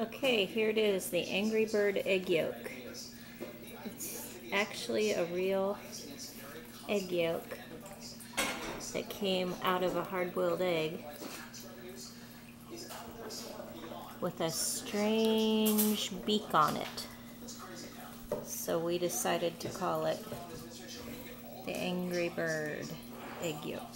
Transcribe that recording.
Okay, here it is, the Angry Bird egg yolk. It's actually a real egg yolk that came out of a hard-boiled egg with a strange beak on it. So we decided to call it the Angry Bird egg yolk.